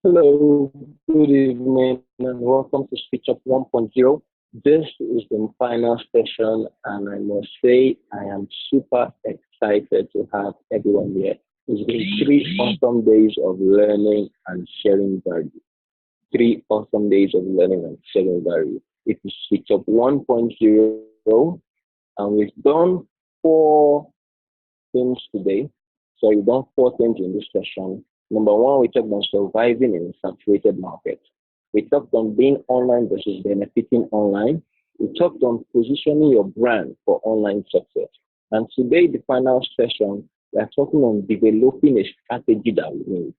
Hello, good evening, and welcome to Switch Up 1.0. This is the final session, and I must say I am super excited to have everyone here. It's been 3 awesome days of learning and sharing value. 3 awesome days of learning and sharing value. It is Switch Up 1.0, and we've done four things today. So we've done four things in this session. Number one, we talked on surviving in a saturated market. We talked on being online versus benefiting online. We talked on positioning your brand for online success. And today, the final session, we are talking on developing a strategy that wins.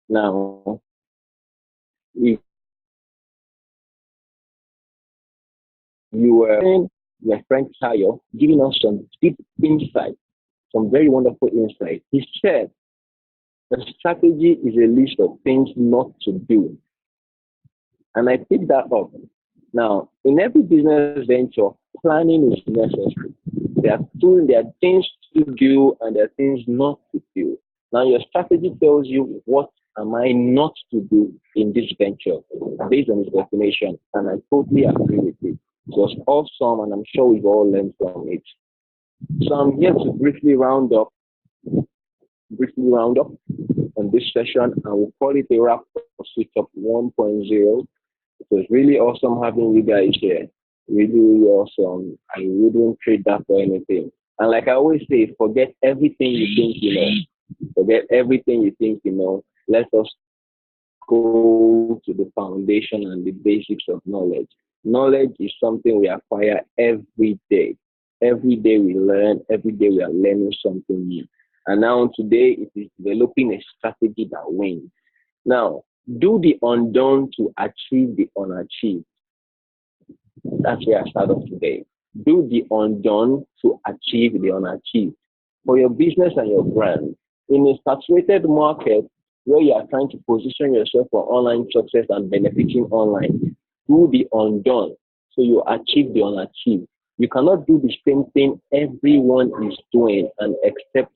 Now, if you were your friend Tayo giving us some deep insight, some very wonderful insight, he said a strategy is a list of things not to do. And I picked that up. Now, in every business venture, planning is necessary. There are things to do and there are things not to do. Now, your strategy tells you what am I not to do in this venture based on its definition. And I totally agree with it. It was awesome, and I'm sure we've all learned from it. So I'm here to briefly round up on this session, and we'll call it a wrap for Switch Up 1.0. It was really awesome having you guys here. Really, really awesome. I wouldn't trade that for anything. And like I always say, forget everything you think you know. Forget everything you think you know. Let us go to the foundation and the basics of knowledge. Knowledge is something we acquire every day. Every day we learn, every day we are learning something new. And now today it is developing a strategy that wins. Now, do the undone to achieve the unachieved. That's where I start off today. Do the undone to achieve the unachieved. For your business and your brand, in a saturated market where you are trying to position yourself for online success and benefiting online, do the undone so you achieve the unachieved. You cannot do the same thing everyone is doing and expect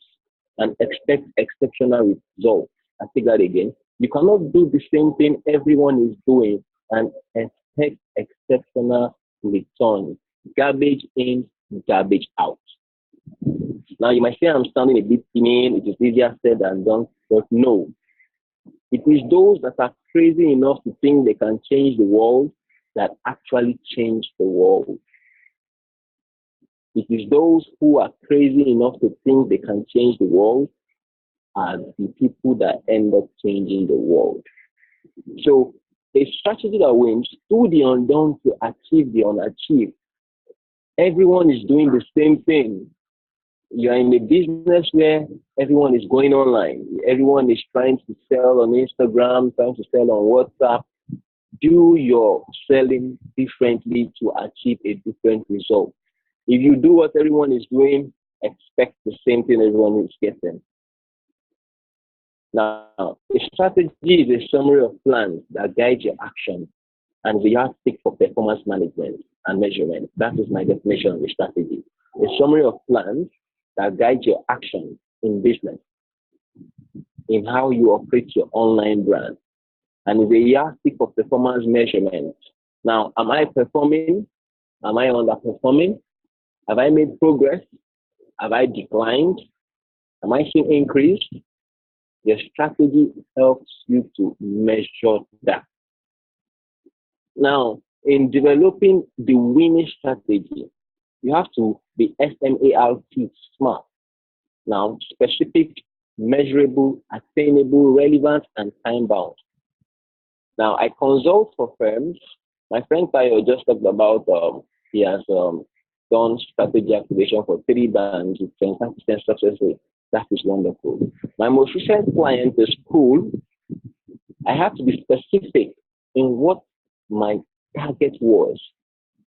exceptional results. I take that again. You cannot do the same thing everyone is doing and expect exceptional returns. Garbage in, garbage out. Now you might say I'm sounding a bit mean, it is easier said than done, but no. It is those that are crazy enough to think they can change the world that actually change the world. It is those who are crazy enough to think they can change the world are the people that end up changing the world. So a strategy that wins, do the undone to achieve the unachieved. Everyone is doing the same thing. You're in a business where everyone is going online. Everyone is trying to sell on Instagram, trying to sell on WhatsApp. Do your selling differently to achieve a different result. If you do what everyone is doing, expect the same thing everyone is getting. Now, a strategy is a summary of plans that guide your action and the yardstick for performance management and measurement. That is my definition of a strategy. A summary of plans that guide your action in business, in how you operate your online brand, and is a yardstick for performance measurement. Now, am I performing? Am I underperforming? Have I made progress? Have I declined? Am I seeing increase? Your strategy helps you to measure that. Now, in developing the winning strategy, you have to be SMART, smart. Now, specific, measurable, attainable, relevant, and time bound. Now, I consult for firms. My friend Tayo just talked about he has done strategy activation for 3 bands with 25% success rate. That is wonderful. My most recent client is cool. I have to be specific in what my target was.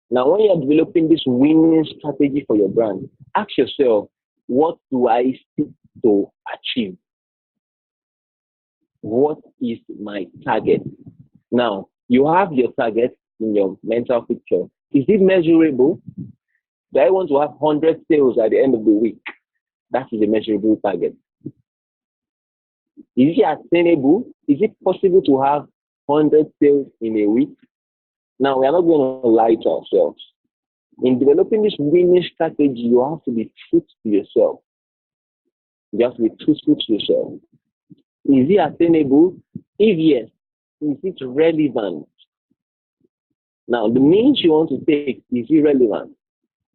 Now, when you're developing this winning strategy for your brand, ask yourself, what do I seek to achieve? What is my target? Now, you have your target in your mental picture. Is it measurable? Do I want to have 100 sales at the end of the week? That is a measurable target. Is it attainable? Is it possible to have 100 sales in a week? Now, we are not going to lie to ourselves. In developing this winning strategy, you have to be true to yourself. You have to be truthful to yourself. Is it attainable? If yes, is it relevant? Now, the means you want to take is irrelevant.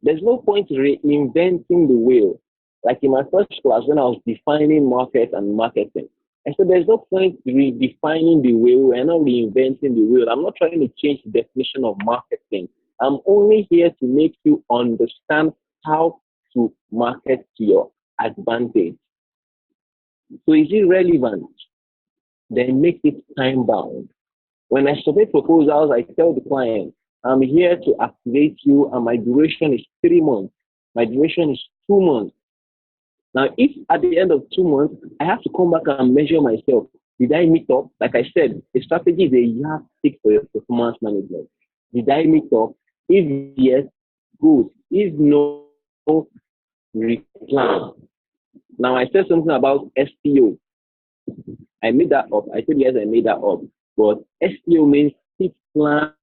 There's no point reinventing the wheel. Like in my first class, when I was defining market and marketing, I said there's no point redefining the wheel. We're not reinventing the wheel. I'm not trying to change the definition of marketing. I'm only here to make you understand how to market to your advantage. So is it relevant? Then make it time bound. When I submit proposals, I tell the client, I'm here to activate you, and my duration is 3 months. My duration is 2 months. Now, if at the end of 2 months, I have to come back and measure myself, did I meet up? Like I said, a strategy is a yardstick for your performance management. Did I meet up? If yes, good. If no, replan. Now, I said something about SPO. I made that up. I said, yes, I made that up. But SPO means sit, plan,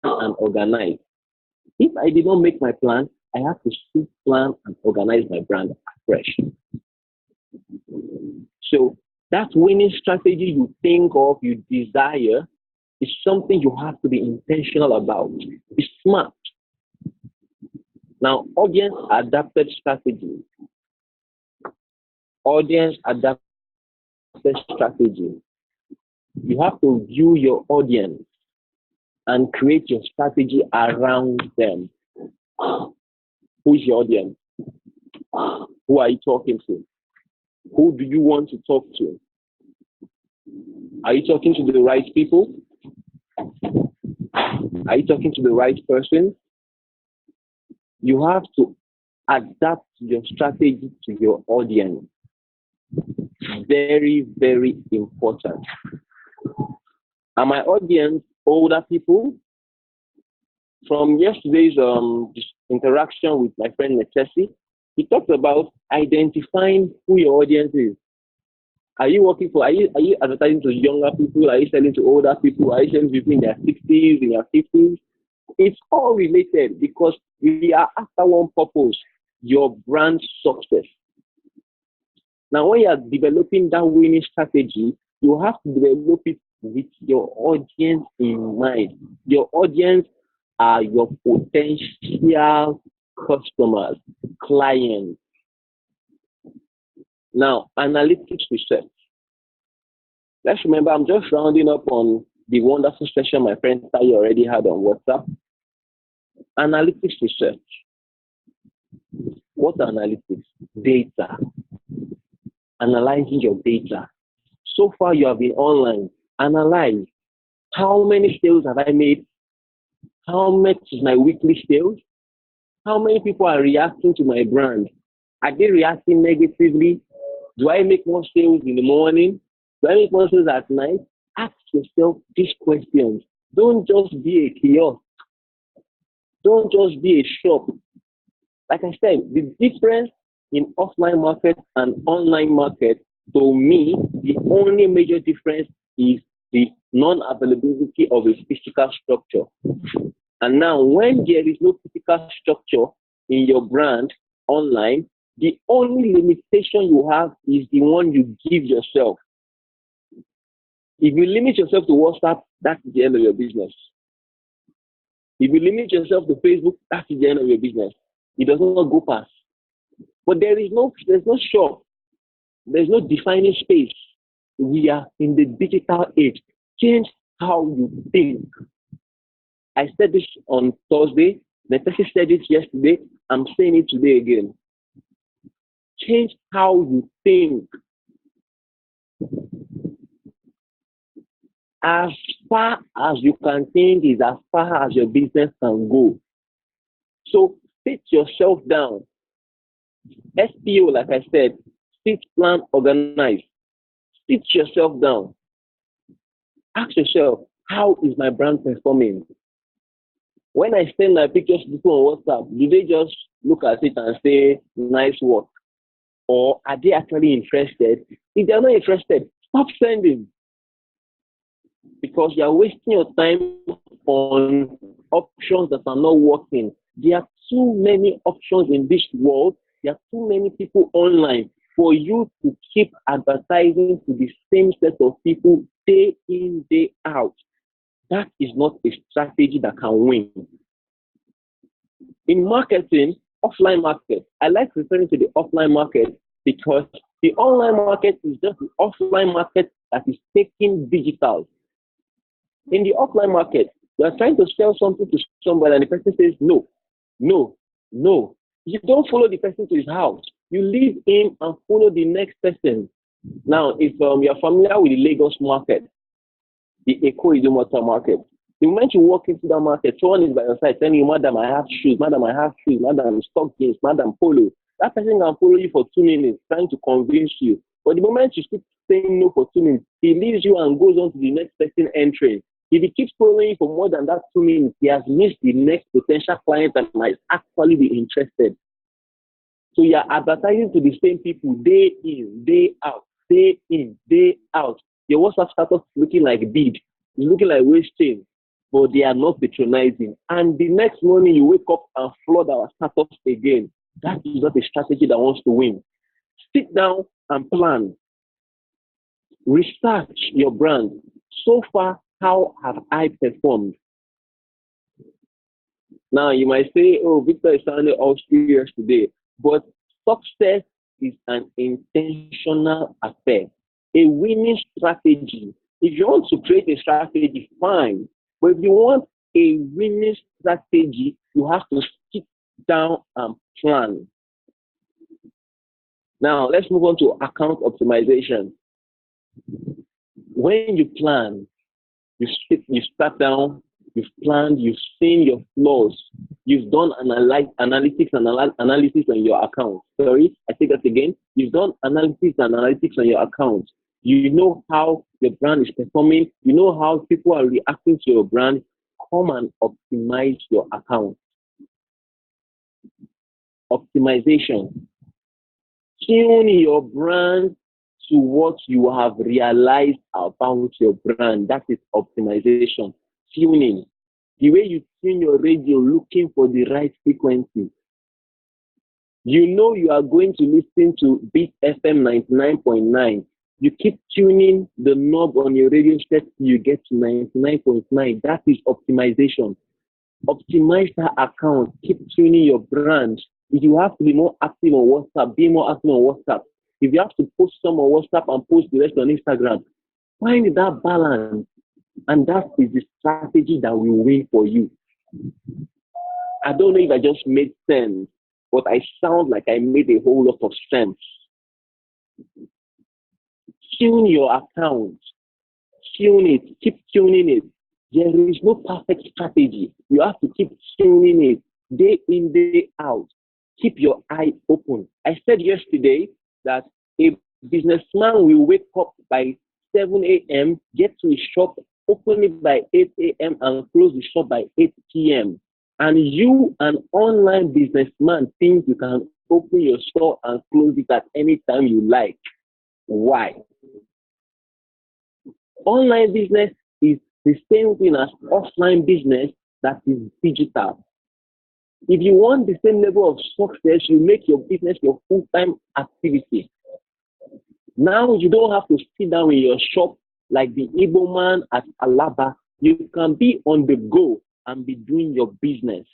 and organize. If I did not make my plan, I have to sit, plan, and organize my brand afresh. So that winning strategy you think of, you desire, is something you have to be intentional about. Be smart. Now, audience adapted strategy. Audience adapted strategy. You have to view your audience and create your strategy around them. Who is your audience? Who are you talking to? Who do you want to talk to? Are you talking to the right people? Are you talking to the right person? You have to adapt your strategy to your audience. Very, very important. Are my audience older people? From yesterday's interaction with my friend Netesi, he talked about identifying who your audience is. Are you advertising to younger people? Are you selling to older people? Are you selling to people in their 60s, in their 50s? It's all related because we are after one purpose, your brand success. Now, when you are developing that winning strategy, you have to develop it with your audience in mind. Your audience are your potential customers, clients. Now, analytics research. Let's remember, I'm just rounding up on the wonderful session my friend Tai already had on WhatsApp. Analytics research. What analytics? Data. Analyzing your data. So far, you have been online. Analyze. How many sales have I made? How much is my weekly sales? How many people are reacting to my brand? Are they reacting negatively? Do I make more sales in the morning? Do I make more sales at night? Ask yourself these questions. Don't just be a kiosk. Don't just be a shop. Like I said, the difference in offline market and online market, to me, the only major difference is the non-availability of a physical structure. And now, when there is no physical structure in your brand online, the only limitation you have is the one you give yourself. If you limit yourself to WhatsApp, that's the end of your business. If you limit yourself to Facebook, that's the end of your business. It does not go past. But there's no shop. There's no defining space. We are in the digital age. Change how you think. I said this on Thursday. Natasha said it yesterday. I'm saying it today again. Change how you think. As far as you can think is as far as your business can go. So sit yourself down. SPO, like I said, sit, plan, organize. Sit yourself down. Ask yourself, how is my brand performing? When I send my pictures to people on WhatsApp, do they just look at it and say, nice work? Or are they actually interested? If they are not interested, stop sending, because you are wasting your time on options that are not working. There are too many options in this world. There are too many people online for you to keep advertising to the same set of people day in, day out. That is not a strategy that can win. In marketing, offline market, I like referring to the offline market because the online market is just the offline market that is taking digital. In the offline market, you are trying to sell something to somebody and the person says no, no, no. You don't follow the person to his house. You leave him and follow the next person. Now, if you're familiar with the Lagos market, the Eco Idumota market, the moment you walk into that market, someone is by your side telling you, Madam, I have shoes, Madam, I have shoes, Madam, stock jeans, Madam, polo. That person can follow you for 2 minutes trying to convince you. But the moment you keep saying no for 2 minutes, he leaves you and goes on to the next person entering. If he keeps following you for more than that 2 minutes, he has missed the next potential client that might actually be interested. So you are advertising to the same people day in, day out, day in, day out. Your WhatsApp status is looking like bead. It's looking like waist chain, but they are not patronizing. And the next morning you wake up and flood our status again. That is not a strategy that wants to win. Sit down and plan. Research your brand. So far, how have I performed? Now you might say, oh, Victor is sounding all serious today, but success is an intentional affair, a winning strategy. If you want to create a strategy, fine. But if you want a winning strategy, you have to sit down and plan. Now, let's move on to account optimization. When you plan, you start down, you've planned, you've seen your flaws, you've done analysis on your account. Sorry, I say that again. You've done analytics on your account. You know how your brand is performing. You know how people are reacting to your brand. Come and optimize your account. Optimization. Tune your brand to what you have realized about your brand. That is optimization. Tuning. The way you tune your radio, looking for the right frequency. You know you are going to listen to Beat FM 99.9. You keep tuning the knob on your radio set till you get to 99.9. That is optimization. Optimize that account. Keep tuning your brand. If you have to be more active on WhatsApp, be more active on WhatsApp. If you have to post some on WhatsApp and post the rest on Instagram, find that balance. And that is the strategy that will win for you. I don't know if I just made sense, but I sound like I made a whole lot of sense. Tune your account. Tune it. Keep tuning it. There is no perfect strategy. You have to keep tuning it day in, day out. Keep your eye open. I said yesterday that a businessman will wake up by 7 a.m., get to his shop, open it by 8 a.m. and close the shop by 8 p.m. And you, an online businessman, think you can open your store and close it at any time you like. Why? Online business is the same thing as offline business that is digital. If you want the same level of success, you make your business your full-time activity. Now you don't have to sit down in your shop like the Igbo man at Alaba. You can be on the go and be doing your business.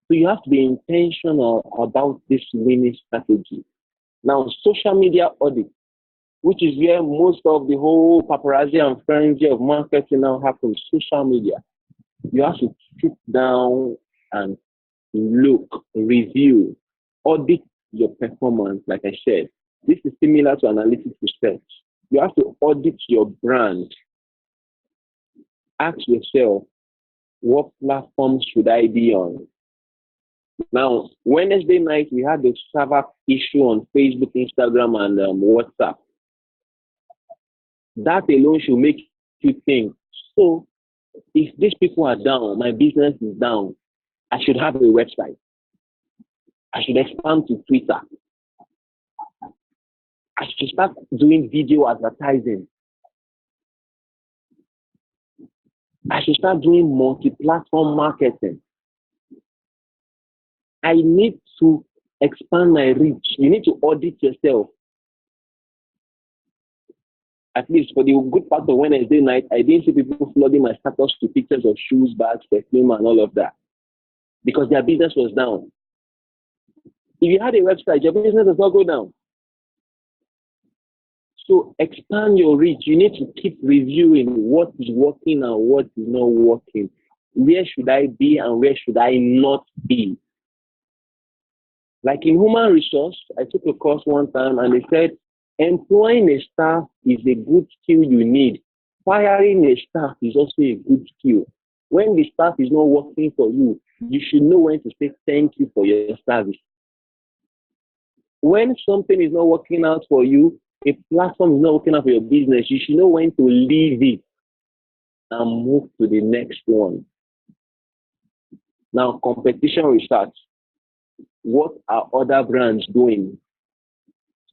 So you have to be intentional about this winning strategy. Now, social media audit, which is where most of the whole paparazzi and frenzy of marketing now happens, social media. You have to sit down and look, review, audit your performance, like I said. This is similar to analytics research. You have to audit your brand. Ask yourself, what platforms should I be on? Now, Wednesday night, we had the server issue on Facebook, Instagram, and WhatsApp. That alone should make you think, so if these people are down, my business is down, I should have a website. I should expand to Twitter. I should start doing video advertising. I should start doing multi-platform marketing. I need to expand my reach. You need to audit yourself. At least for the good part of Wednesday night, I didn't see people flooding my status to pictures of shoes, bags, perfume, and all of that because their business was down. If you had a website, your business does not go down. So expand your reach. You need to keep reviewing what is working and what is not working. Where should I be and where should I not be? Like in human resource, I took a course one time and they said, employing a staff is a good skill you need. Firing a staff is also a good skill. When the staff is not working for you, you should know when to say thank you for your service. When something is not working out for you, a platform is not working out for your business, you should know when to leave it and move to the next one. Now, competition research. What are other brands doing?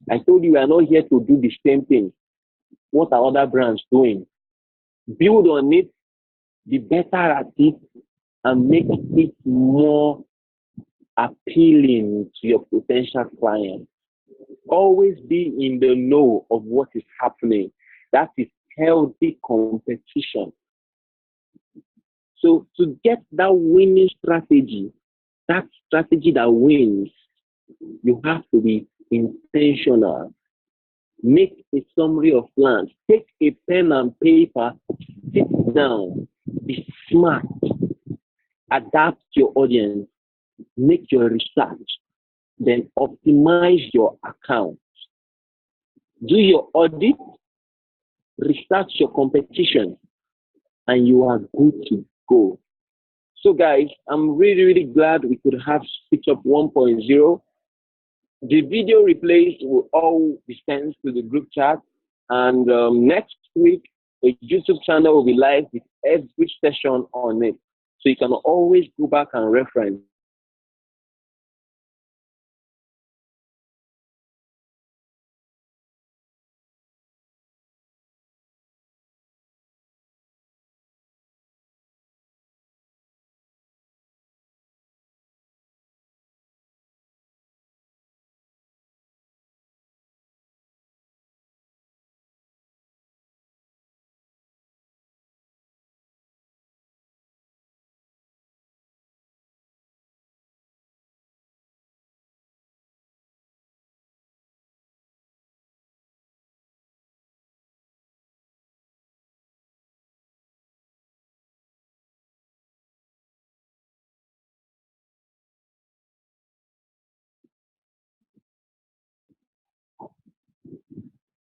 I told you we are not here to do the same thing. What are other brands doing? Build on it, be better at it, and make it more appealing to your potential clients. Always be in the know of what is happening. That is healthy competition. So to get that winning strategy, that strategy that wins, you have to be intentional. Make a summary of plans. Take a pen and paper, sit down, be smart, adapt your audience, make your research, then optimize your account. Do your audit, research your competition, and you are good to go. So guys, I'm really, really glad we could have Switch Up 1.0. The video replays will all be sent to the group chat. And next week, a YouTube channel will be live with every session on it. So you can always go back and reference.